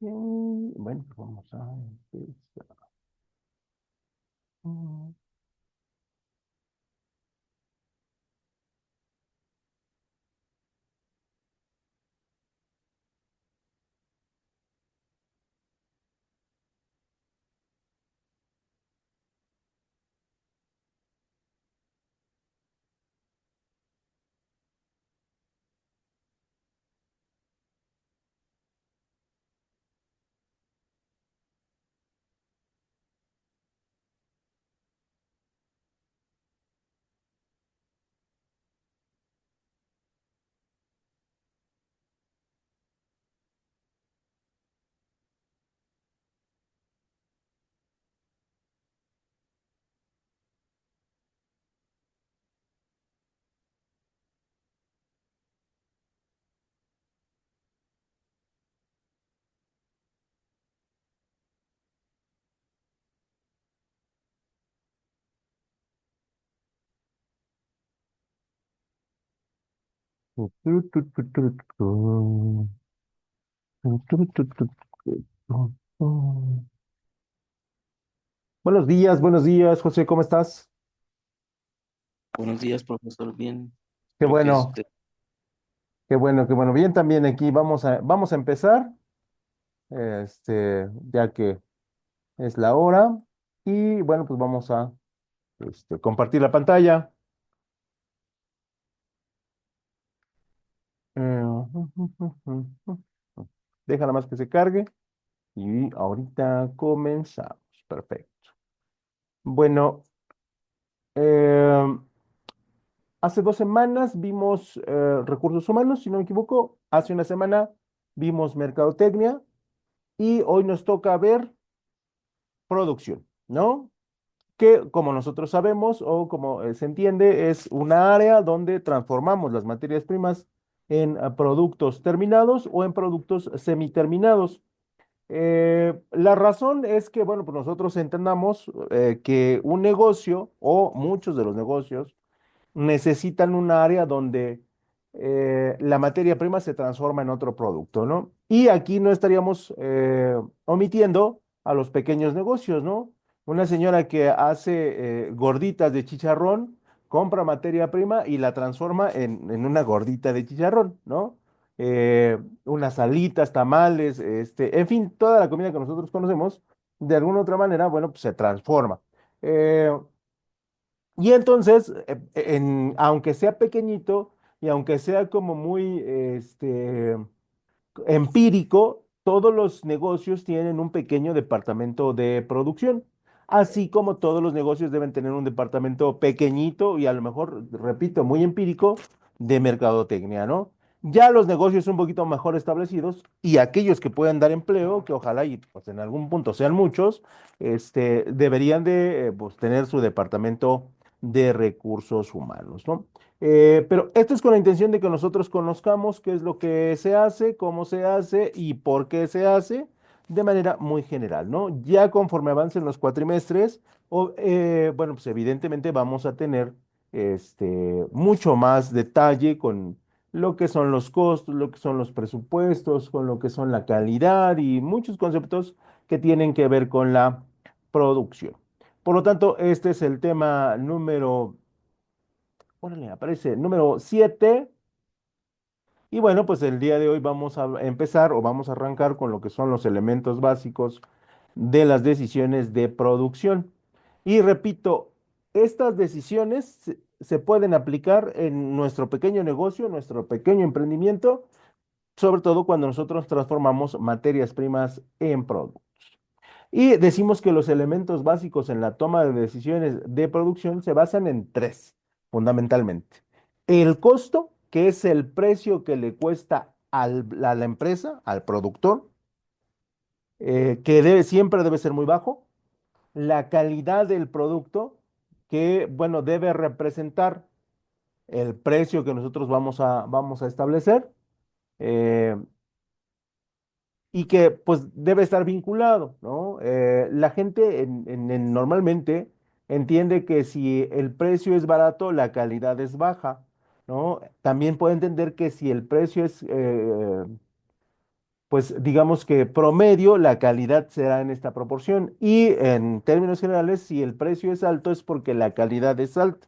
Bueno, pues vamos a empezar. Mm, tu, tu, tu, tu, tu, tu. Tu, tu, tu, tu, tu, tu. Buenos días, José, ¿cómo estás? Buenos días, profesor. Bien, Qué creo que bueno, qué bueno, qué bueno. Bien, también aquí vamos a empezar, ya que es la hora. Y bueno, pues vamos a compartir la pantalla. Déjala más que se cargue y ahorita comenzamos. Perfecto. Bueno, eh, hace 2 semanas vimos recursos humanos, si no me equivoco. Hace una semana vimos mercadotecnia y hoy nos toca ver producción, ¿no? Que como nosotros sabemos o como se entiende, es una área donde transformamos las materias primas en productos terminados o en productos semiterminados. La razón es que, bueno, pues nosotros entendamos que un negocio o muchos de los negocios necesitan un área donde la materia prima se transforma en otro producto, ¿no? Y aquí no estaríamos omitiendo a los pequeños negocios, ¿no? Una señora que hace gorditas de chicharrón, compra materia prima y la transforma en una gordita de chicharrón, ¿no? Unas alitas, tamales, en fin, toda la comida que nosotros conocemos, de alguna u otra manera, bueno, pues se transforma. Eh, y entonces, aunque sea pequeñito y aunque sea como muy empírico, todos los negocios tienen un pequeño departamento de producción, así como todos los negocios deben tener un departamento pequeñito y a lo mejor, repito, muy empírico de mercadotecnia, ¿no? Ya los negocios un poquito mejor establecidos y aquellos que puedan dar empleo, que ojalá y pues en algún punto sean muchos, deberían de pues, tener su departamento de recursos humanos, ¿no? Pero esto es con la intención de que nosotros conozcamos qué es lo que se hace, cómo se hace y por qué se hace de manera muy general, ¿no? Ya conforme avancen los cuatrimestres, bueno, pues evidentemente vamos a tener mucho más detalle con lo que son los costos, lo que son los presupuestos, con lo que son la calidad y muchos conceptos que tienen que ver con la producción. Por lo tanto, este es el tema órale, aparece número 7. Y bueno, pues el día de hoy vamos a empezar o vamos a arrancar con lo que son los elementos básicos de las decisiones de producción. Y repito, estas decisiones se pueden aplicar en nuestro pequeño negocio, nuestro pequeño emprendimiento, sobre todo cuando nosotros transformamos materias primas en productos. Y decimos que los elementos básicos en la toma de decisiones de producción se basan en tres, fundamentalmente. El costo, que es el precio que le cuesta a la empresa, al productor, que siempre debe ser muy bajo. La calidad del producto, que, bueno, debe representar el precio que nosotros vamos a establecer. eh, y que pues debe estar vinculado, ¿no? La gente normalmente entiende que si el precio es barato, la calidad es baja. ¿no? También puede entender que si el precio es, pues digamos que promedio, la calidad será en esta proporción. Y en términos generales, si el precio es alto es porque la calidad es alta.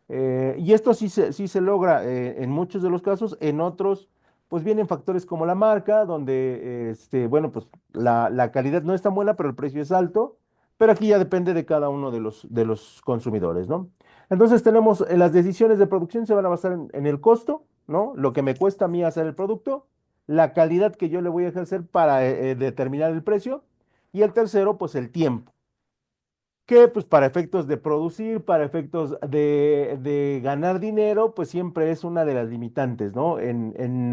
Y esto sí se logra en muchos de los casos, en otros, pues vienen factores como la marca, donde, bueno, pues la calidad no es tan buena, pero el precio es alto, pero aquí ya depende de cada uno de los consumidores, ¿no? Entonces tenemos, las decisiones de producción se van a basar en el costo, ¿no? Lo que me cuesta a mí hacer el producto, la calidad que yo le voy a ejercer para determinar el precio, y el tercero, pues el tiempo que pues para efectos de producir, para efectos de ganar dinero, pues siempre es una de las limitantes, ¿no? En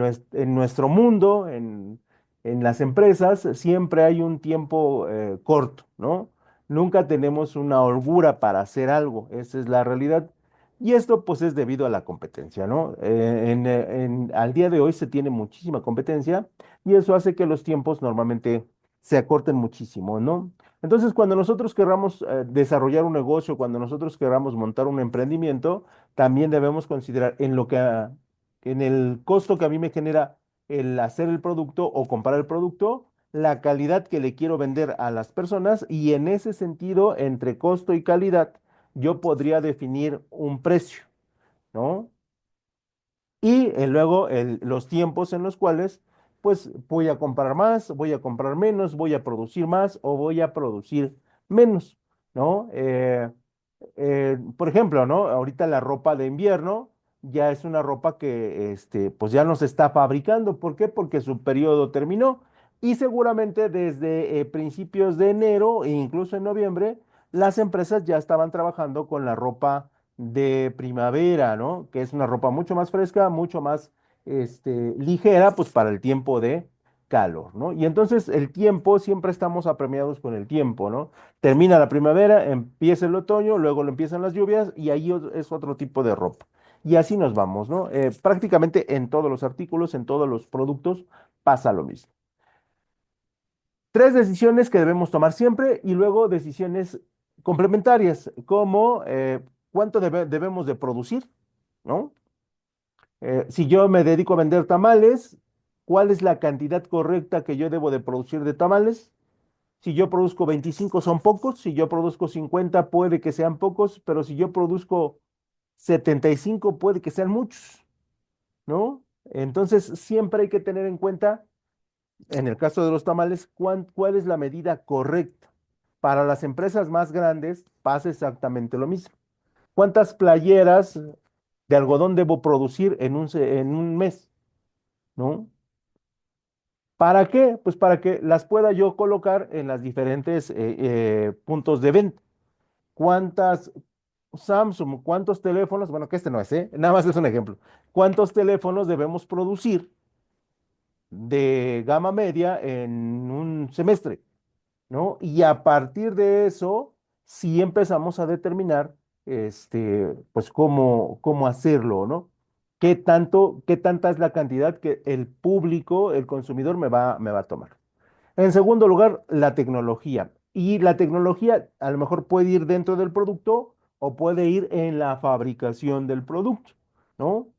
nuestro mundo, en las empresas, siempre hay un tiempo corto, ¿no? Nunca tenemos una holgura para hacer algo, esa es la realidad. Y esto pues es debido a la competencia, ¿no? Al día de hoy se tiene muchísima competencia y eso hace que los tiempos normalmente se acorten muchísimo, ¿no? Entonces, cuando nosotros querramos desarrollar un negocio, cuando nosotros querramos montar un emprendimiento, también debemos considerar en el costo que a mí me genera el hacer el producto o comprar el producto, la calidad que le quiero vender a las personas y en ese sentido, entre costo y calidad, yo podría definir un precio, ¿no? Y luego los tiempos en los cuales, pues voy a comprar más, voy a comprar menos, voy a producir más o voy a producir menos, ¿no? Por ejemplo, ¿no? Ahorita la ropa de invierno ya es una ropa que, pues ya no se está fabricando. ¿Por qué? Porque su periodo terminó. Y seguramente desde principios de enero e incluso en noviembre, las empresas ya estaban trabajando con la ropa de primavera, ¿no? Que es una ropa mucho más fresca, mucho más, ligera, pues para el tiempo de calor, ¿no? Y entonces el tiempo, siempre estamos apremiados con el tiempo, ¿no? Termina la primavera, empieza el otoño, luego lo empiezan las lluvias y ahí es otro tipo de ropa. Y así nos vamos, ¿no? Prácticamente en todos los artículos, en todos los productos, pasa lo mismo. Tres decisiones que debemos tomar siempre y luego decisiones complementarias, como cuánto debemos de producir, ¿no? Si yo me dedico a vender tamales, ¿cuál es la cantidad correcta que yo debo de producir de tamales? Si yo produzco 25 son pocos, si yo produzco 50 puede que sean pocos, pero si yo produzco 75 puede que sean muchos, ¿no? Entonces siempre hay que tener en cuenta, en el caso de los tamales, cuál es la medida correcta. Para las empresas más grandes pasa exactamente lo mismo. ¿Cuántas playeras de algodón debo producir en un mes? ¿No? ¿Para qué? Pues para que las pueda yo colocar en las diferentes puntos de venta. ¿Cuántas Samsung, cuántos teléfonos? Bueno, que este no es, ¿eh? Nada más es un ejemplo. ¿Cuántos teléfonos debemos producir de gama media en un semestre? ¿No? Y a partir de eso, sí empezamos a determinar, pues cómo hacerlo, ¿no? Qué tanta es la cantidad que el público, el consumidor me va a tomar? En segundo lugar, la tecnología. Y la tecnología a lo mejor puede ir dentro del producto o puede ir en la fabricación del producto, ¿no?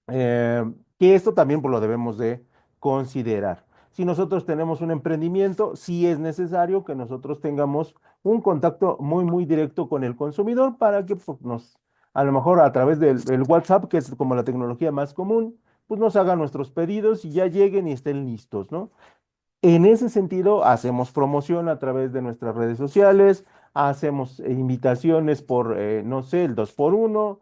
Eh, que esto también pues, lo debemos de considerar. Si nosotros tenemos un emprendimiento, sí es necesario que nosotros tengamos un contacto muy directo con el consumidor para que pues, a lo mejor a través del WhatsApp, que es como la tecnología más común, pues nos hagan nuestros pedidos y ya lleguen y estén listos, ¿no? En ese sentido, hacemos promoción a través de nuestras redes sociales, hacemos invitaciones por, no sé, el 2 por uno,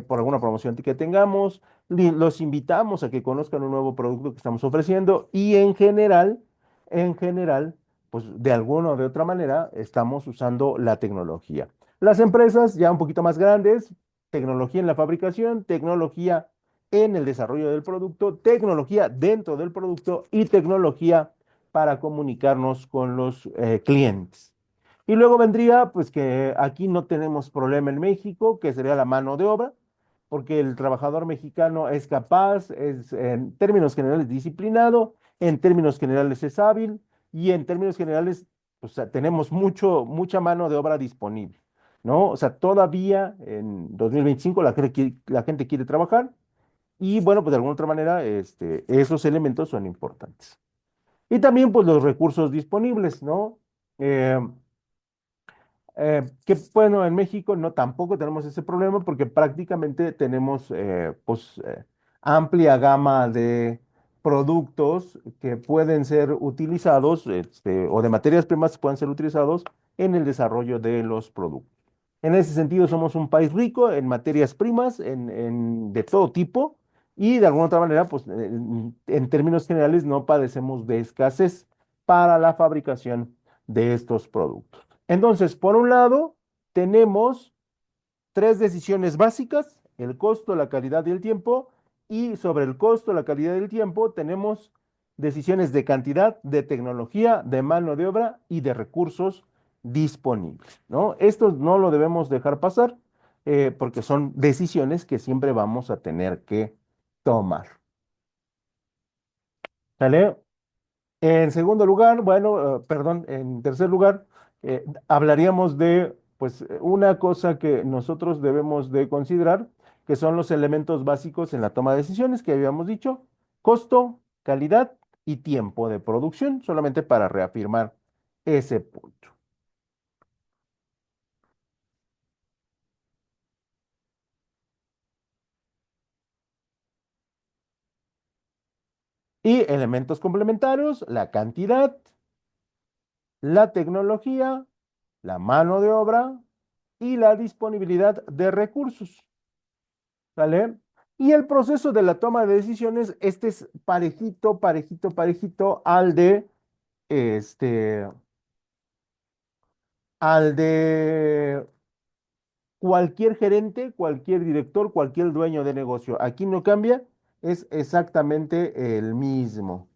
por alguna promoción que tengamos, los invitamos a que conozcan un nuevo producto que estamos ofreciendo y en general, pues de alguna o de otra manera, estamos usando la tecnología. Las empresas ya un poquito más grandes, tecnología en la fabricación, tecnología en el desarrollo del producto, tecnología dentro del producto y tecnología para comunicarnos con los clientes. Y luego vendría, pues que aquí no tenemos problema en México, que sería la mano de obra, porque el trabajador mexicano es capaz, es en términos generales disciplinado, en términos generales es hábil y en términos generales, pues tenemos mucha mano de obra disponible. ¿no? O sea, todavía en 2025 la gente quiere trabajar y bueno, pues de alguna otra manera, esos elementos son importantes. Y también pues los recursos disponibles, ¿no? Eh, que bueno, en México no tampoco tenemos ese problema porque prácticamente tenemos pues amplia gama de productos que pueden ser utilizados, o de materias primas que pueden ser utilizados en el desarrollo de los productos. En ese sentido, somos un país rico en materias primas, de todo tipo, y de alguna otra manera, pues en términos generales, no padecemos de escasez para la fabricación de estos productos. Entonces, por un lado, tenemos tres decisiones básicas: el costo, la calidad y el tiempo. Y sobre el costo, la calidad y el tiempo, tenemos decisiones de cantidad, de tecnología, de mano de obra y de recursos disponibles, ¿no? Esto no lo debemos dejar pasar porque son decisiones que siempre vamos a tener que tomar. ¿Sale? En segundo lugar, bueno, perdón, en tercer lugar, hablaríamos de, pues, una cosa que nosotros debemos de considerar, que son los elementos básicos en la toma de decisiones que habíamos dicho: costo, calidad y tiempo de producción, solamente para reafirmar ese punto. Y elementos complementarios: la cantidad, la tecnología, la mano de obra y la disponibilidad de recursos. ¿Sale? Y el proceso de la toma de decisiones, este es parejito, parejito, parejito este, al de cualquier gerente, cualquier director, cualquier dueño de negocio. Aquí no cambia, es exactamente el mismo,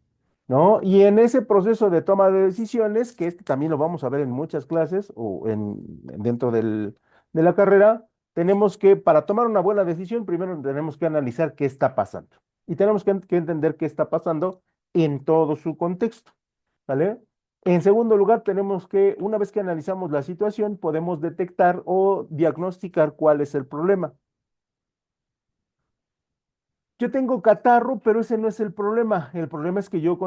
¿no? Y en ese proceso de toma de decisiones, que este también lo vamos a ver en muchas clases o dentro de la carrera, tenemos que, para tomar una buena decisión, primero tenemos que analizar qué está pasando. Y tenemos que entender qué está pasando en todo su contexto, ¿vale? En segundo lugar, tenemos que, una vez que analizamos la situación, podemos detectar o diagnosticar cuál es el problema. Yo tengo catarro, pero ese no es el problema. El problema es que yo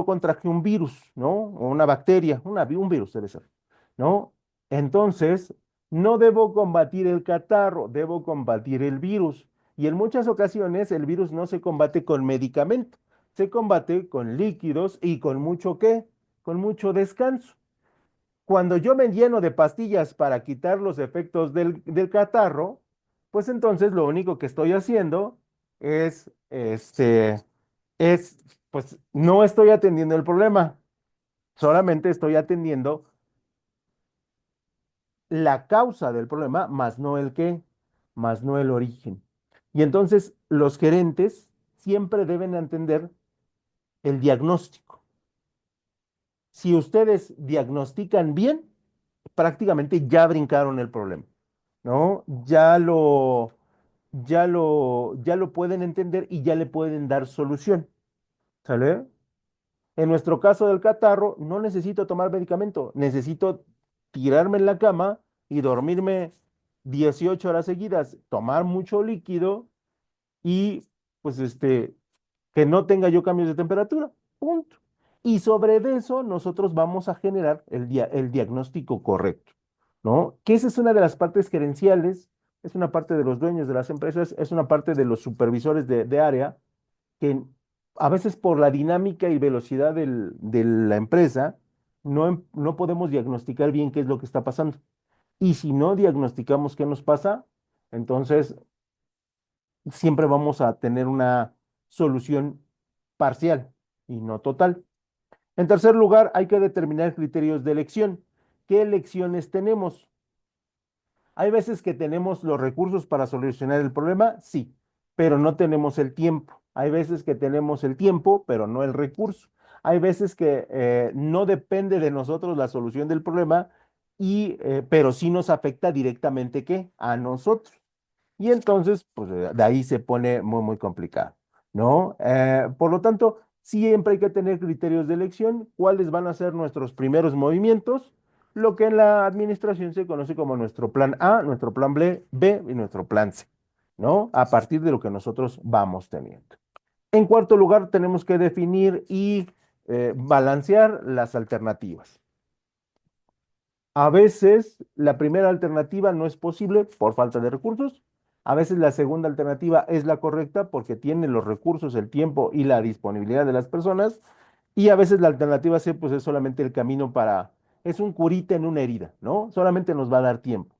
contraje un virus, ¿no? O una bacteria, un virus debe ser, ¿no? Entonces, no debo combatir el catarro, debo combatir el virus. Y en muchas ocasiones el virus no se combate con medicamento, se combate con líquidos y con mucho ¿qué? Con mucho descanso. Cuando yo me lleno de pastillas para quitar los efectos del catarro, pues entonces lo único que estoy haciendo es, es, pues no estoy atendiendo el problema, solamente estoy atendiendo la causa del problema, más no el qué, más no el origen. Y entonces los gerentes siempre deben entender el diagnóstico. Si ustedes diagnostican bien, prácticamente ya brincaron el problema, ¿no? Ya lo pueden entender y ya le pueden dar solución, ¿sale? En nuestro caso del catarro, no necesito tomar medicamento, necesito tirarme en la cama y dormirme 18 horas seguidas, tomar mucho líquido y pues que no tenga yo cambios de temperatura, punto. Y sobre eso nosotros vamos a generar el diagnóstico correcto, ¿no? Que esa es una de las partes gerenciales, es una parte de los dueños de las empresas, es una parte de los supervisores de área, que a veces por la dinámica y velocidad de la empresa, no podemos diagnosticar bien qué es lo que está pasando. Y si no diagnosticamos qué nos pasa, entonces siempre vamos a tener una solución parcial y no total. En tercer lugar, hay que determinar criterios de elección. ¿Qué elecciones tenemos? Hay veces que tenemos los recursos para solucionar el problema, sí, pero no tenemos el tiempo. Hay veces que tenemos el tiempo, pero no el recurso. Hay veces que no depende de nosotros la solución del problema, pero sí nos afecta directamente, ¿qué? A nosotros. Y entonces, pues de ahí se pone muy, muy complicado, ¿no? Por lo tanto, siempre hay que tener criterios de elección. ¿Cuáles van a ser nuestros primeros movimientos? lo que en la administración se conoce como nuestro plan A, nuestro plan B y nuestro plan C, ¿no? A partir de lo que nosotros vamos teniendo. En cuarto lugar, tenemos que definir y balancear las alternativas. A veces la primera alternativa no es posible por falta de recursos. A veces la segunda alternativa es la correcta porque tiene los recursos, el tiempo y la disponibilidad de las personas. Y a veces la alternativa C pues es solamente el camino para, es un curita en una herida, ¿no? Solamente nos va a dar tiempo.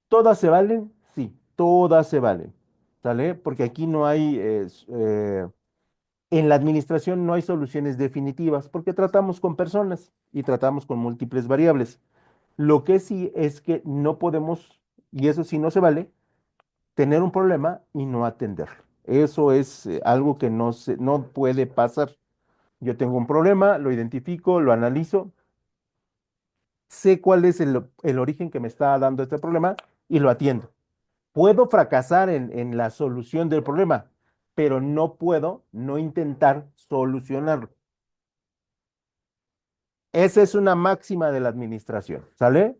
¿Todas se valen? Sí, todas se valen. ¿Sale? Porque aquí no hay, en la administración no hay soluciones definitivas porque tratamos con personas y tratamos con múltiples variables. Lo que sí es que no podemos, y eso sí no se vale, tener un problema y no atenderlo. Eso es algo que no puede pasar. Yo tengo un problema, lo identifico, lo analizo, sé cuál es el origen que me está dando este problema y lo atiendo. Puedo fracasar en la solución del problema, pero no puedo no intentar solucionarlo. Esa es una máxima de la administración, ¿sale?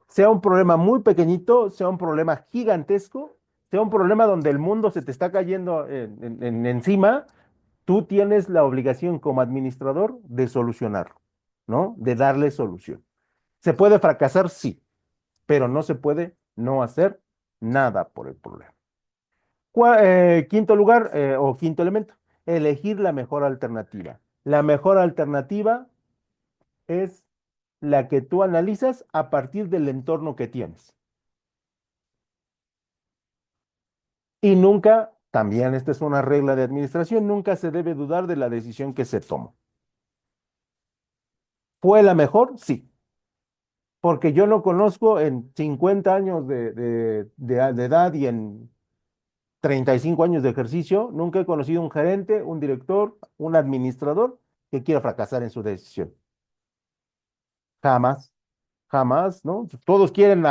Sea un problema muy pequeñito, sea un problema gigantesco, sea un problema donde el mundo se te está cayendo encima, tú tienes la obligación como administrador de solucionarlo, ¿no? De darle solución. ¿Se puede fracasar? Sí, pero no se puede no hacer nada por el problema. Quinto lugar, o quinto elemento, elegir la mejor alternativa. La mejor alternativa es la que tú analizas a partir del entorno que tienes. Y nunca, también esta es una regla de administración, nunca se debe dudar de la decisión que se tomó. ¿Fue la mejor? Sí, porque yo no conozco en 50 años de edad y en 35 años de ejercicio, nunca he conocido un gerente, un director, un administrador que quiera fracasar en su decisión. Jamás, jamás, ¿no? Todos quieren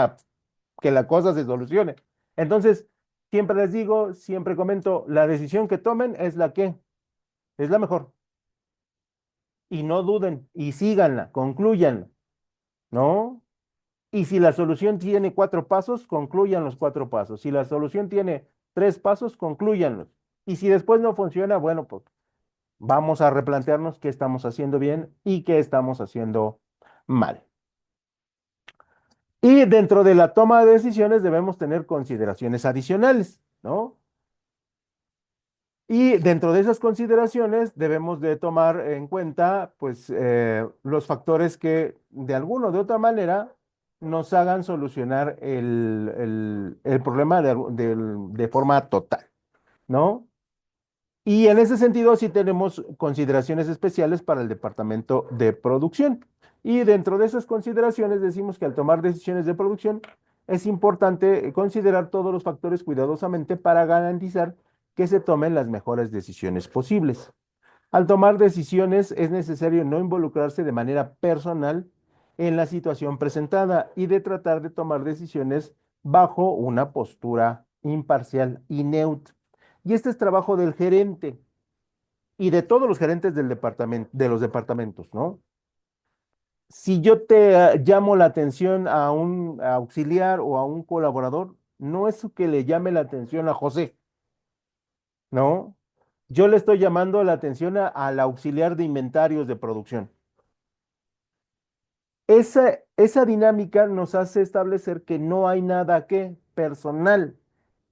que la cosa se solucione. Entonces, siempre les digo, siempre comento, la decisión que tomen es la que es la mejor. Y no duden y síganla, concluyanla, ¿no? Y si la solución tiene 4 pasos, concluyan los 4 pasos. Si la solución tiene 3 pasos, concluyanlos. Y si después no funciona, bueno, pues vamos a replantearnos qué estamos haciendo bien y qué estamos haciendo mal. Y dentro de la toma de decisiones debemos tener consideraciones adicionales, ¿no? Y dentro de esas consideraciones debemos de tomar en cuenta, pues, los factores que de alguna o de otra manera nos hagan solucionar el problema de forma total, ¿no? Y en ese sentido, sí tenemos consideraciones especiales para el departamento de producción. Y dentro de esas consideraciones decimos que al tomar decisiones de producción es importante considerar todos los factores cuidadosamente para garantizar que se tomen las mejores decisiones posibles. Al tomar decisiones es necesario no involucrarse de manera personal en la situación presentada y de tratar de tomar decisiones bajo una postura imparcial y neutra. Y este es trabajo del gerente y de todos los gerentes del departamento, de los departamentos, ¿no? Si yo te llamo la atención a un auxiliar o a un colaborador, no es que le llame la atención a José, ¿no? Yo le estoy llamando la atención al auxiliar de inventarios de producción. Esa dinámica nos hace establecer que no hay nada que personal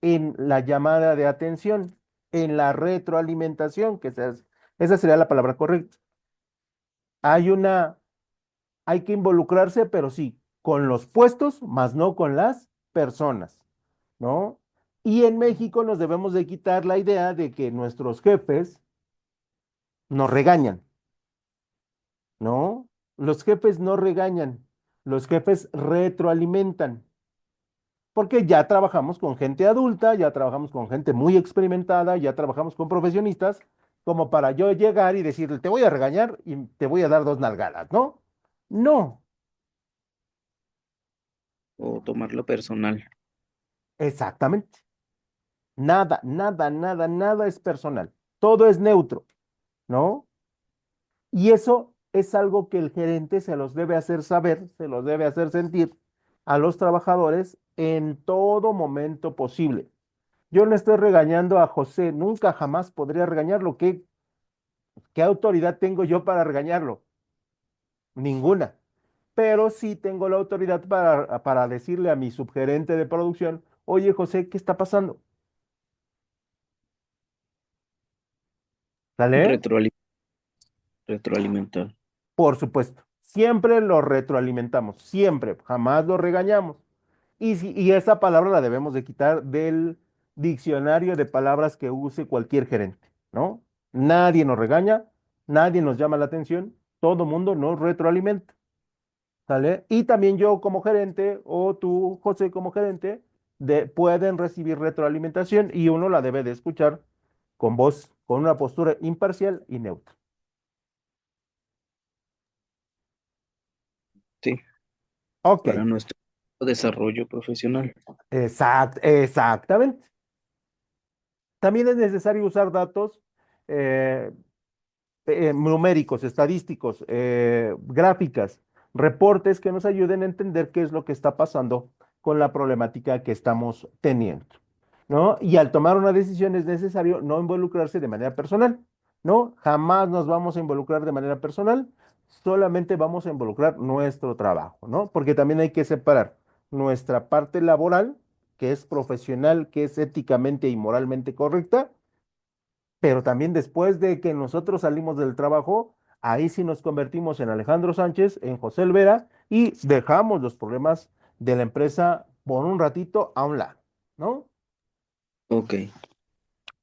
en la llamada de atención, en la retroalimentación, esa sería la palabra correcta. Hay una, hay que involucrarse, pero sí, con los puestos, más no con las personas, ¿no? Y en México nos debemos de quitar la idea de que nuestros jefes nos regañan, ¿no? Los jefes no regañan, los jefes retroalimentan, porque ya trabajamos con gente adulta, ya trabajamos con gente muy experimentada, ya trabajamos con profesionistas, como para yo llegar y decirle, te voy a regañar y te voy a dar 2 nalgadas, ¿no? No, O tomarlo personal. exactamente. Nada, nada, nada, nada es personal. Todo es neutro, ¿no? Y eso es algo que el gerente se los debe hacer saber, se los debe hacer sentir a los trabajadores en todo momento posible. Yo no estoy regañando a José, nunca jamás podría regañarlo. ¿Qué autoridad tengo yo para regañarlo? Ninguna. Pero sí tengo la autoridad para decirle a mi subgerente de producción, oye José, ¿qué está pasando? ¿Sale? Retroali- retroalimentar. Por supuesto. Siempre lo retroalimentamos, siempre, jamás lo regañamos. Y esa palabra la debemos de quitar del diccionario de palabras que use cualquier gerente, ¿no? Nadie nos regaña, nadie nos llama la atención, todo mundo nos retroalimenta, ¿sale? Y también yo como gerente o tú, José, como gerente, pueden recibir retroalimentación y uno la debe de escuchar con voz, con una postura imparcial y neutra. Sí, Ok, para nuestro desarrollo profesional. exactamente. También es necesario usar datos eh, numéricos, estadísticos, gráficas, reportes que nos ayuden a entender qué es lo que está pasando con la problemática que estamos teniendo, ¿no? Y al tomar una decisión es necesario no involucrarse de manera personal, ¿no? Jamás nos vamos a involucrar de manera personal, solamente vamos a involucrar nuestro trabajo, ¿no? Porque también hay que separar nuestra parte laboral, que es profesional, que es éticamente y moralmente correcta, pero también después de que nosotros salimos del trabajo, ahí sí nos convertimos en Alejandro Sánchez, en José Elvera y dejamos los problemas de la empresa por un ratito a un lado, ¿no? Ok,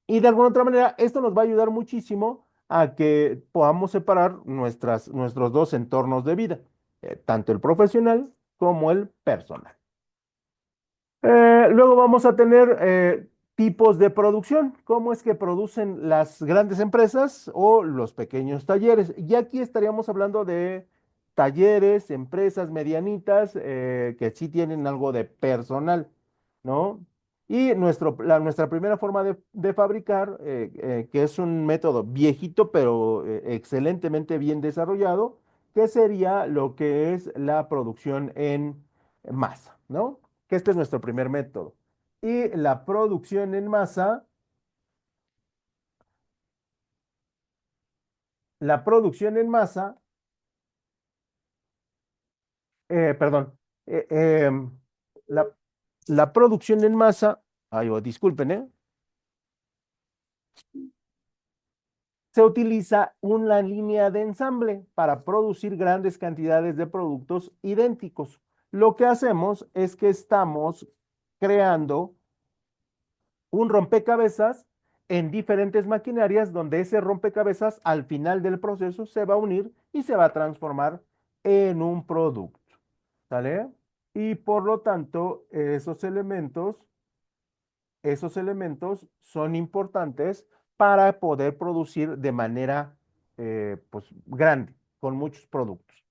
Y de alguna otra manera, esto nos va a ayudar muchísimo a que podamos separar nuestros dos entornos de vida, tanto el profesional como el personal. Luego vamos a tener tipos de producción, cómo es que producen las grandes empresas o los pequeños talleres. Y aquí estaríamos hablando de talleres, empresas medianitas que sí tienen algo de personal, ¿no? Y nuestra primera forma de fabricar, que es un método viejito pero excelentemente bien desarrollado, que sería lo que es la producción en masa, ¿no? Que este es nuestro primer método. Y la producción en masa, perdón, eh, em, la, la producción en masa, ay, disculpen, se utiliza una línea de ensamble para producir grandes cantidades de productos idénticos. Lo que hacemos es que estamos creando un rompecabezas en diferentes maquinarias donde ese rompecabezas al final del proceso se va a unir y se va a transformar en un producto, ¿sale? Y por lo tanto, esos elementos son importantes para poder producir de manera pues, grande, con muchos productos.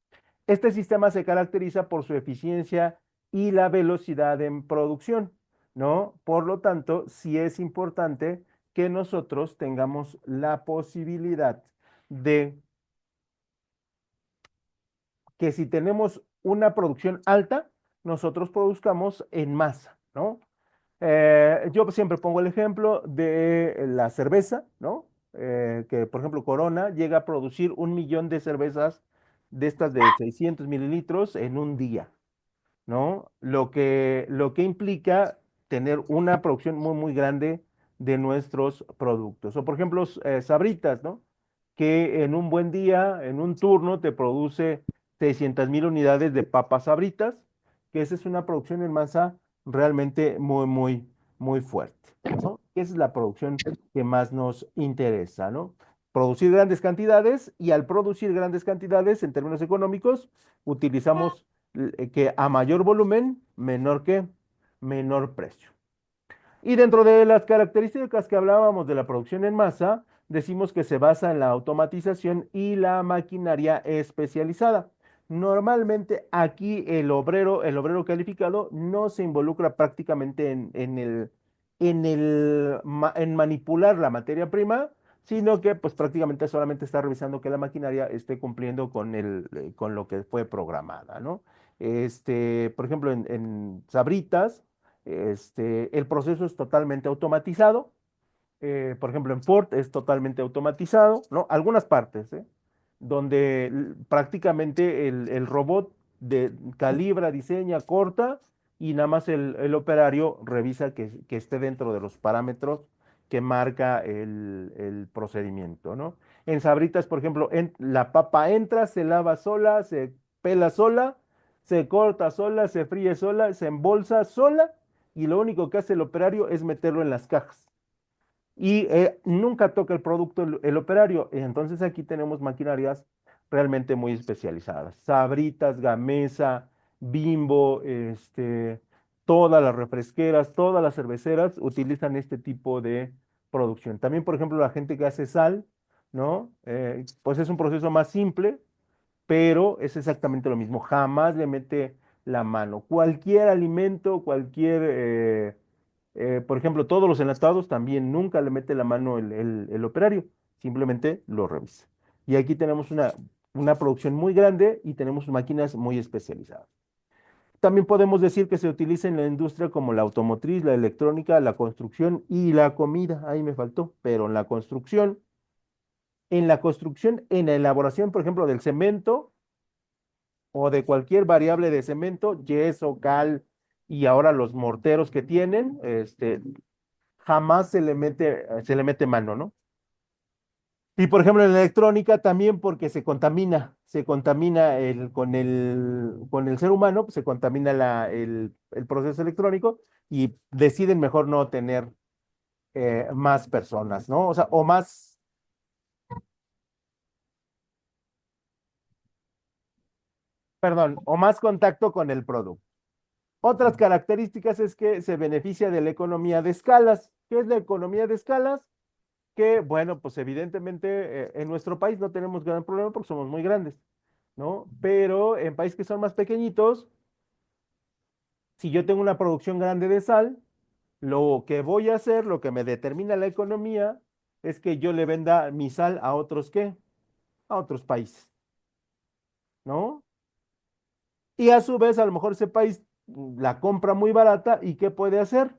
Este sistema se caracteriza por su eficiencia y la velocidad en producción, ¿no? Por lo tanto, sí es importante que nosotros tengamos la posibilidad de que si tenemos una producción alta, nosotros produzcamos en masa, ¿no? Yo siempre pongo el ejemplo de la cerveza, ¿no? Que por ejemplo Corona llega a producir 1 millón de cervezas de estas de 600 mililitros en un día, ¿no? Lo que implica tener una producción muy, muy grande de nuestros productos. O por ejemplo, Sabritas, ¿no? Que en un buen día, en un turno, te produce 600,000 unidades de papas Sabritas, que esa es una producción en masa realmente muy, muy, muy fuerte, ¿no? Esa es la producción que más nos interesa, ¿no? Producir grandes cantidades y al producir grandes cantidades en términos económicos, utilizamos que a mayor volumen, menor precio. Y dentro de las características que hablábamos de la producción en masa, decimos que se basa en la automatización y la maquinaria especializada. Normalmente aquí el obrero calificado no se involucra prácticamente en manipular la materia prima, sino que pues prácticamente solamente está revisando que la maquinaria esté cumpliendo con lo que fue programada, ¿no? Por ejemplo, en Sabritas, el proceso es totalmente automatizado. Por ejemplo, en Ford es totalmente automatizado, ¿no? Algunas partes, ¿eh? Donde prácticamente el robot calibra, diseña, corta y nada más el operario revisa que esté dentro de los parámetros que marca el procedimiento, ¿no? En Sabritas, por ejemplo, la papa entra, se lava sola, se pela sola, se corta sola, se fríe sola, se embolsa sola y lo único que hace el operario es meterlo en las cajas y nunca toca el producto el operario. Entonces aquí tenemos maquinarias realmente muy especializadas. Sabritas, Gamesa, Bimbo, todas las refresqueras, todas las cerveceras utilizan este tipo de producción. También, por ejemplo, la gente que hace sal, ¿no? Pues es un proceso más simple, pero es exactamente lo mismo. Jamás le mete la mano. Cualquier alimento, por ejemplo, todos los enlatados también nunca le mete la mano el operario, simplemente lo revisa. Y aquí tenemos una producción muy grande y tenemos máquinas muy especializadas. También podemos decir que se utiliza en la industria como la automotriz, la electrónica, la construcción y la comida. Ahí me faltó, pero en la construcción, en la elaboración, por ejemplo, del cemento o de cualquier variable de cemento, yeso, cal y ahora los morteros que tienen, jamás se le mete mano, ¿no? Y por ejemplo en la electrónica también porque se contamina con el ser humano, pues, se contamina el proceso electrónico y deciden mejor no tener más personas, ¿no? O sea, perdón, o más contacto con el producto. Otras características es que se beneficia de la economía de escalas. ¿Qué es la economía de escalas? Que, bueno, pues evidentemente en nuestro país no tenemos gran problema porque somos muy grandes, ¿no? Pero en países que son más pequeñitos, si yo tengo una producción grande de sal, lo que voy a hacer, lo que me determina la economía, es que yo le venda mi sal a otros, ¿qué? A otros países, ¿no? Y a su vez, a lo mejor ese país la compra muy barata y ¿qué puede hacer?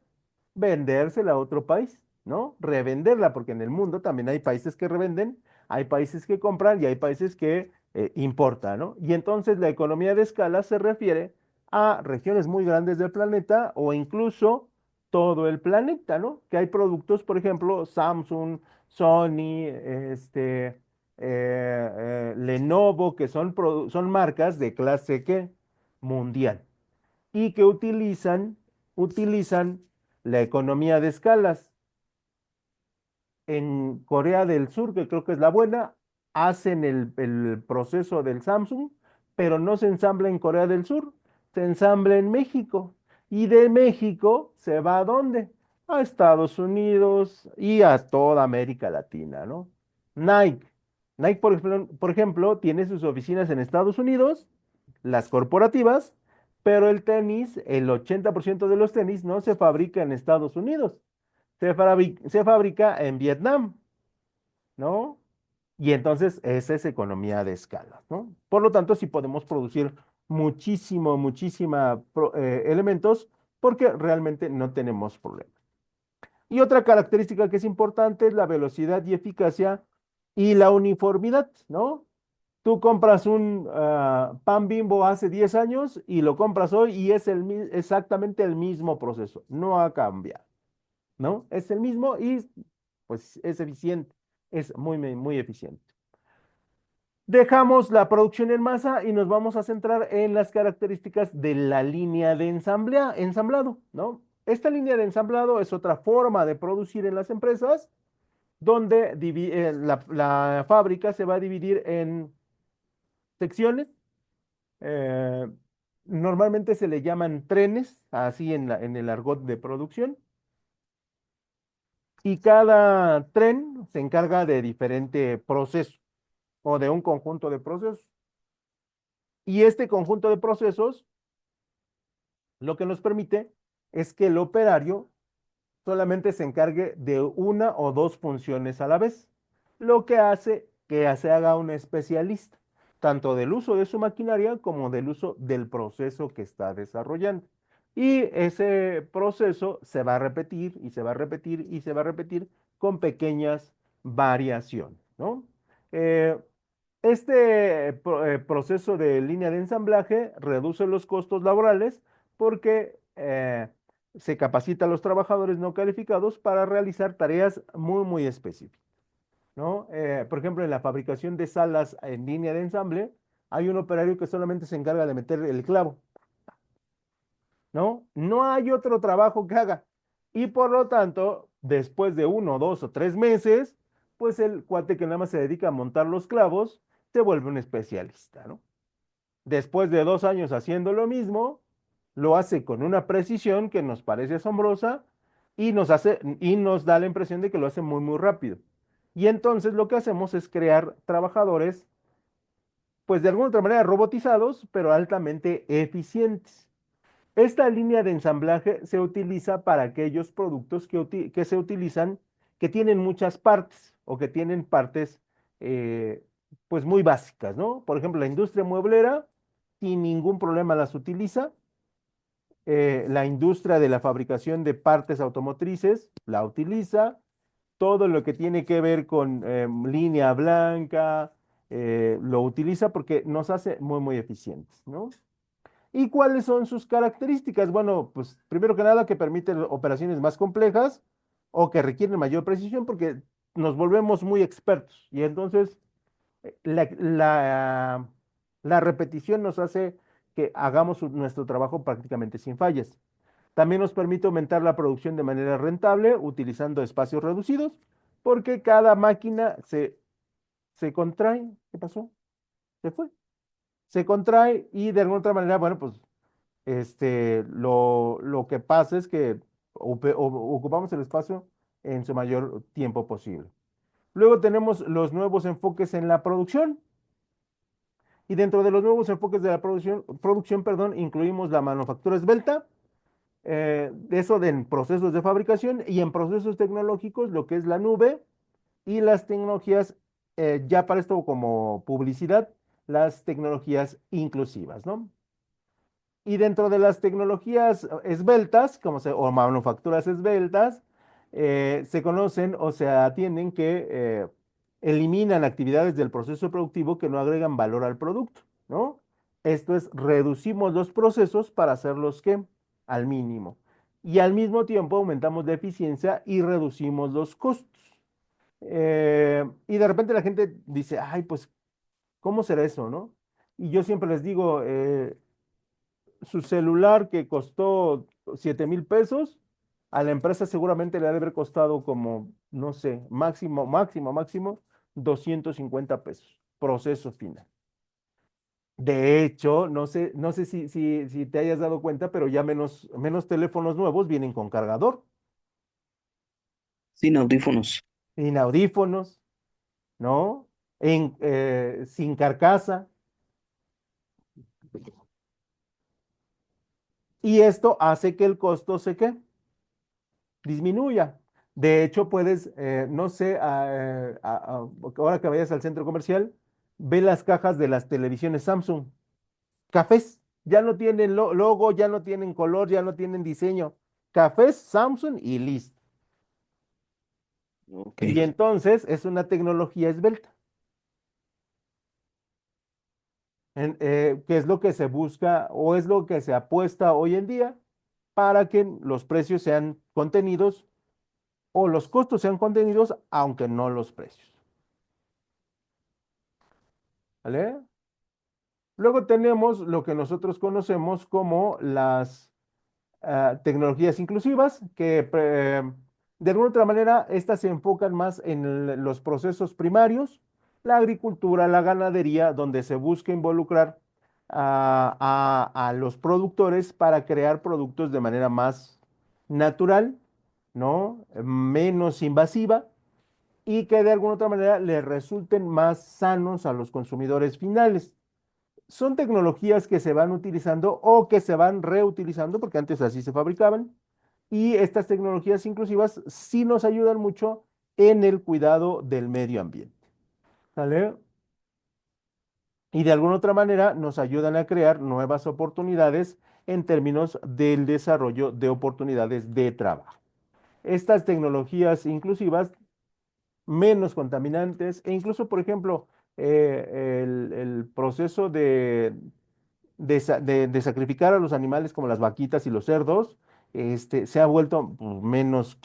Vendérsela a otro país, ¿no? Revenderla, porque en el mundo también hay países que revenden, hay países que compran y hay países que importan, ¿no? Y entonces la economía de escala se refiere a regiones muy grandes del planeta o incluso todo el planeta, ¿no? Que hay productos, por ejemplo, Samsung, Sony, Lenovo, que son marcas de clase ¿qué? Mundial y que utilizan la economía de escalas. En Corea del Sur, que creo que es la buena, hacen el proceso del Samsung, pero no se ensambla en Corea del Sur, se ensambla en México. Y de México se va ¿a dónde? A Estados Unidos y a toda América Latina, ¿no? Nike. Nike, por ejemplo, tiene sus oficinas en Estados Unidos, las corporativas, pero el 80% de los tenis no se fabrica en Estados Unidos, se fabrica en Vietnam, ¿no? Y entonces esa es economía de escala, ¿no? Por lo tanto, sí podemos producir muchísima elementos porque realmente no tenemos problema. Y otra característica que es importante es la velocidad y eficacia y la uniformidad, ¿no? Tú compras un pan Bimbo hace 10 años y lo compras hoy y es exactamente el mismo proceso, no ha cambiado, ¿no? Es el mismo y pues es eficiente, es muy eficiente. Dejamos la producción en masa y nos vamos a centrar en las características de la línea de ensamblado, ¿no? Esta línea de ensamblado es otra forma de producir en las empresas donde la fábrica se va a dividir en secciones. eh, Normalmente se le llaman trenes, así en el argot de producción, y cada tren se encarga de diferente proceso o de un conjunto de procesos. Y este conjunto de procesos lo que nos permite es que el operario solamente se encargue de una o dos funciones a la vez. lo que hace que se haga un especialista, tanto del uso de su maquinaria como del uso del proceso que está desarrollando. Y ese proceso se va a repetir y se va a repetir y se va a repetir con pequeñas variaciones, ¿no? Eh, proceso de línea de ensamblaje reduce los costos laborales porque se capacita a los trabajadores no calificados para realizar tareas muy, muy específicas, ¿no? Por ejemplo, en la fabricación de salas en línea de ensamble, hay un operario que solamente se encarga de meter el clavo, ¿no? No hay otro trabajo que haga. Y por lo tanto, después de 1, 2 o 3 meses, pues el cuate que nada más se dedica a montar los clavos se vuelve un especialista, ¿no? Después de 2 años haciendo lo mismo, lo hace con una precisión que nos parece asombrosa y nos da la impresión de que lo hace muy, muy rápido. Y entonces lo que hacemos es crear trabajadores, pues de alguna otra manera robotizados, pero altamente eficientes. Esta línea de ensamblaje se utiliza para aquellos productos que se utilizan, que tienen muchas partes o que tienen partes eh, pues muy básicas, ¿no? Por ejemplo, la industria mueblera sin ningún problema las utiliza. La industria de la fabricación de partes automotrices la utiliza. Todo lo que tiene que ver con línea blanca lo utiliza porque nos hace muy, muy eficientes, ¿no? ¿Y cuáles son sus características? Bueno, pues primero que nada que permiten operaciones más complejas o que requieren mayor precisión porque nos volvemos muy expertos y entonces la, la- la repetición nos hace que hagamos nuestro trabajo prácticamente sin fallas. También nos permite aumentar la producción de manera rentable utilizando espacios reducidos porque cada máquina se contrae. ¿Qué pasó? Se fue. Se contrae y de alguna otra manera, bueno, pues lo que pasa es que ocupamos el espacio en su mayor tiempo posible. Luego tenemos los nuevos enfoques en la producción y dentro de los nuevos enfoques de la producción, perdón, incluimos la manufactura esbelta, eso de en procesos de fabricación y en procesos tecnológicos, lo que es la nube y las tecnologías, ya para esto como publicidad, las tecnologías inclusivas, ¿no? Y dentro de las tecnologías esbeltas, o manufacturas esbeltas, se conocen o se atienden que eliminan actividades del proceso productivo que no agregan valor al producto, ¿no? Esto es, reducimos los procesos para hacerlos que al mínimo. Y al mismo tiempo aumentamos la eficiencia y reducimos los costos. Y de repente la gente dice, ay, pues, ¿cómo será eso, no? Y yo siempre les digo, su celular que costó 7,000 pesos, a la empresa seguramente le ha de haber costado como, no sé, máximo, máximo, máximo, 250 pesos. Proceso final. De hecho, no sé si te hayas dado cuenta, pero ya menos teléfonos nuevos vienen con cargador, Sin audífonos. sin audífonos, ¿no? Sin carcasa. Y esto hace que el costo disminuya. De hecho, puedes, no sé, ahora que vayas al centro comercial, ve las cajas de las televisiones Samsung. Cafés, ya no tienen logo, ya no tienen color, ya no tienen diseño. Cafés Samsung y listo. Ok. Y entonces es una tecnología esbelta, que es lo que se busca o es lo que se apuesta hoy en día para que los precios sean contenidos o los costos sean contenidos, aunque no los precios. ¿Vale? Luego tenemos lo que nosotros conocemos como las tecnologías inclusivas, que de alguna otra manera estas se enfocan más en los procesos primarios, la agricultura, la ganadería, donde se busca involucrar a los productores para crear productos de manera más natural, ¿no? Menos invasiva y que de alguna otra manera le resulten más sanos a los consumidores finales. Son tecnologías que se van utilizando o que se van reutilizando, porque antes así se fabricaban, y estas tecnologías inclusivas sí nos ayudan mucho en el cuidado del medio ambiente. ¿Sale? Y de alguna otra manera nos ayudan a crear nuevas oportunidades en términos del desarrollo de oportunidades de trabajo. Estas tecnologías inclusivas menos contaminantes e incluso, por ejemplo, el proceso de sacrificar a los animales como las vaquitas y los cerdos, se ha vuelto pues,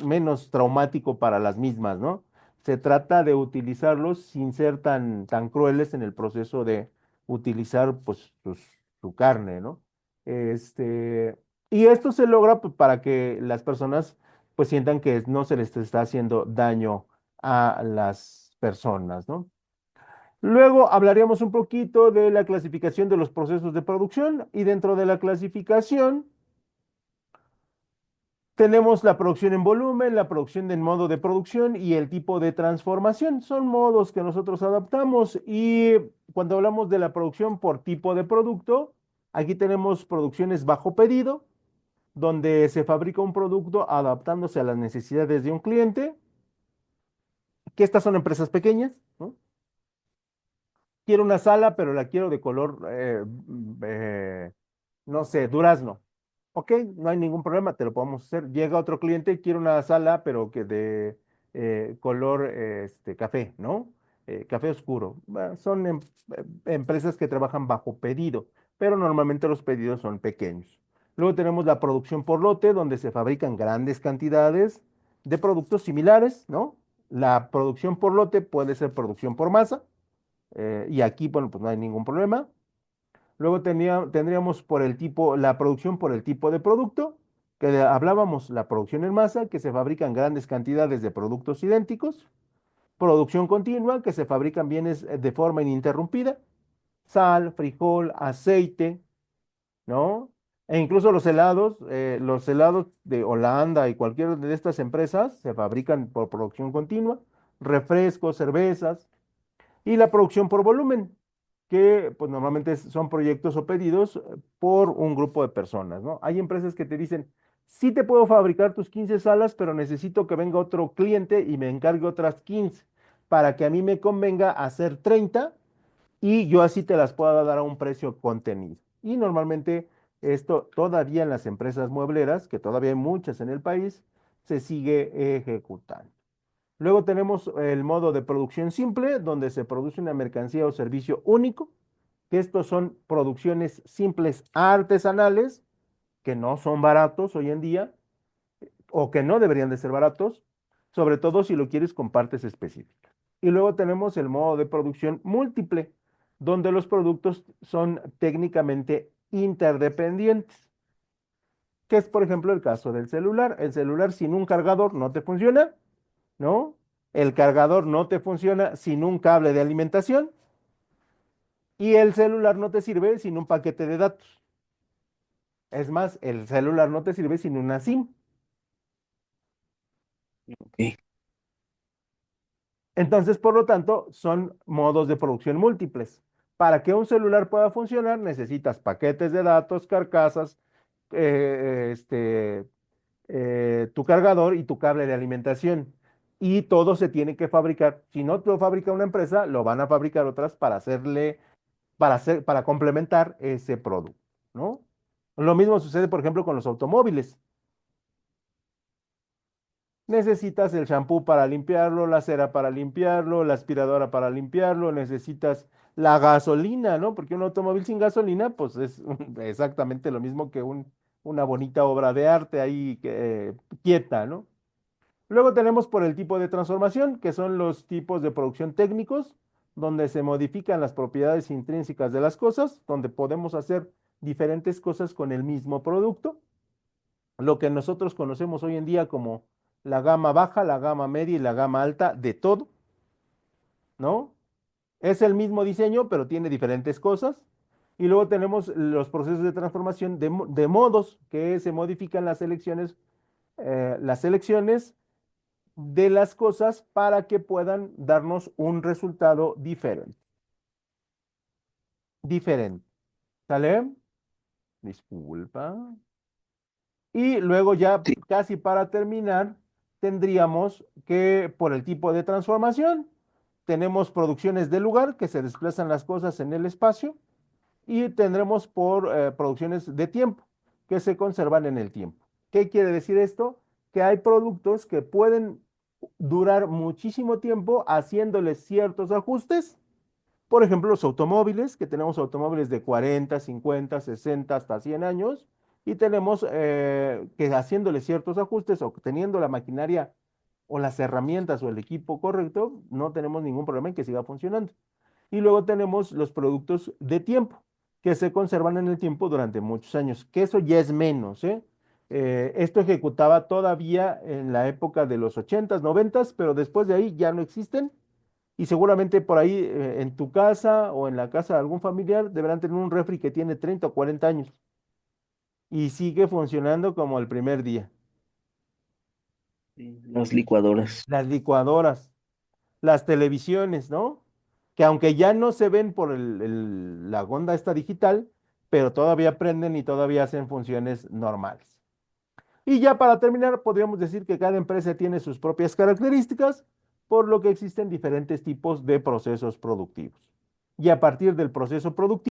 menos traumático para las mismas, ¿no? Se trata de utilizarlos sin ser tan crueles en el proceso de utilizar pues, su carne, ¿no? Este, y esto se logra pues, para que las personas pues sientan que no se les está haciendo daño a las personas, ¿no? Luego hablaríamos un poquito de la clasificación de los procesos de producción y dentro de la clasificación tenemos la producción en volumen, la producción en modo de producción y el tipo de transformación. Son modos que nosotros adaptamos y cuando hablamos de la producción por tipo de producto, aquí tenemos producciones bajo pedido, donde se fabrica un producto adaptándose a las necesidades de un cliente, que estas son empresas pequeñas, ¿no? Quiero una sala, pero la quiero de color, no sé, durazno. Ok, no hay ningún problema, te lo podemos hacer. Llega otro cliente, quiere una sala, pero que de color café, ¿no? Café oscuro. Bueno, son empresas que trabajan bajo pedido, pero normalmente los pedidos son pequeños. Luego tenemos la producción por lote, donde se fabrican grandes cantidades de productos similares, ¿no? La producción por lote puede ser producción por masa, y aquí, bueno, pues no hay ningún problema. Luego tendríamos por el tipo, la producción por el tipo de producto, hablábamos la producción en masa, que se fabrican grandes cantidades de productos idénticos. Producción continua, que se fabrican bienes de forma ininterrumpida. Sal, frijol, aceite, ¿no? E incluso los helados de Holanda y cualquier de estas empresas se fabrican por producción continua. Refrescos, cervezas y la producción por volumen, que pues normalmente son proyectos o pedidos por un grupo de personas, ¿no? Hay empresas que te dicen, sí te puedo fabricar tus 15 salas, pero necesito que venga otro cliente y me encargue otras 15 para que a mí me convenga hacer 30 y yo así te las pueda dar a un precio contenido. Y normalmente esto todavía en las empresas muebleras, que todavía hay muchas en el país, se sigue ejecutando. Luego tenemos el modo de producción simple, donde se produce una mercancía o servicio único, que estos son producciones simples artesanales, que no son baratos hoy en día, o que no deberían de ser baratos, sobre todo si lo quieres con partes específicas. Y luego tenemos el modo de producción múltiple, donde los productos son técnicamente interdependientes, que es, por ejemplo, el caso del celular. El celular sin un cargador no te funciona, ¿no? El cargador no te funciona sin un cable de alimentación y el celular no te sirve sin un paquete de datos. Es más, el celular no te sirve sin una SIM. Ok. Entonces, por lo tanto, son modos de producción múltiples. Para que un celular pueda funcionar, necesitas paquetes de datos, carcasas, eh, este, tu cargador y tu cable de alimentación. Y todo se tiene que fabricar. Si no lo fabrica una empresa, lo van a fabricar otras para complementar ese producto, ¿no? Lo mismo sucede, por ejemplo, con los automóviles. Necesitas el shampoo para limpiarlo, la cera para limpiarlo, la aspiradora para limpiarlo, necesitas la gasolina, ¿no? Porque un automóvil sin gasolina, pues es exactamente lo mismo que una bonita obra de arte ahí quieta, ¿no? Luego tenemos por el tipo de transformación, que son los tipos de producción técnicos, donde se modifican las propiedades intrínsecas de las cosas, donde podemos hacer diferentes cosas con el mismo producto. Lo que nosotros conocemos hoy en día como la gama baja, la gama media y la gama alta de todo, ¿no? Es el mismo diseño, pero tiene diferentes cosas. Y luego tenemos los procesos de transformación de modos, que se modifican las selecciones de las cosas para que puedan darnos un resultado diferente. ¿Sale? Disculpa. Y luego ya Sí, casi para terminar, tendríamos que, por el tipo de transformación, tenemos producciones de lugar, que se desplazan las cosas en el espacio, y tendremos por producciones de tiempo, que se conservan en el tiempo. ¿Qué quiere decir esto? Que hay productos que pueden durar muchísimo tiempo haciéndoles ciertos ajustes. Por ejemplo, los automóviles, que tenemos automóviles de 40, 50, 60, hasta 100 años, y tenemos que haciéndole ciertos ajustes o teniendo la maquinaria o las herramientas o el equipo correcto, no tenemos ningún problema en que siga funcionando. Y luego tenemos los productos de tiempo, que se conservan en el tiempo durante muchos años, que eso ya es menos, ¿eh? Esto ejecutaba todavía en la época de los 80s, 90s, pero después de ahí ya no existen y seguramente por ahí en tu casa o en la casa de algún familiar deberán tener un refri que tiene 30 o 40 años y sigue funcionando como el primer día. Sí, las licuadoras. Las licuadoras, las televisiones, ¿no? Que aunque ya no se ven por la onda esta digital, pero todavía prenden y todavía hacen funciones normales. Y ya para terminar, podríamos decir que cada empresa tiene sus propias características, por lo que existen diferentes tipos de procesos productivos. Y a partir del proceso productivo,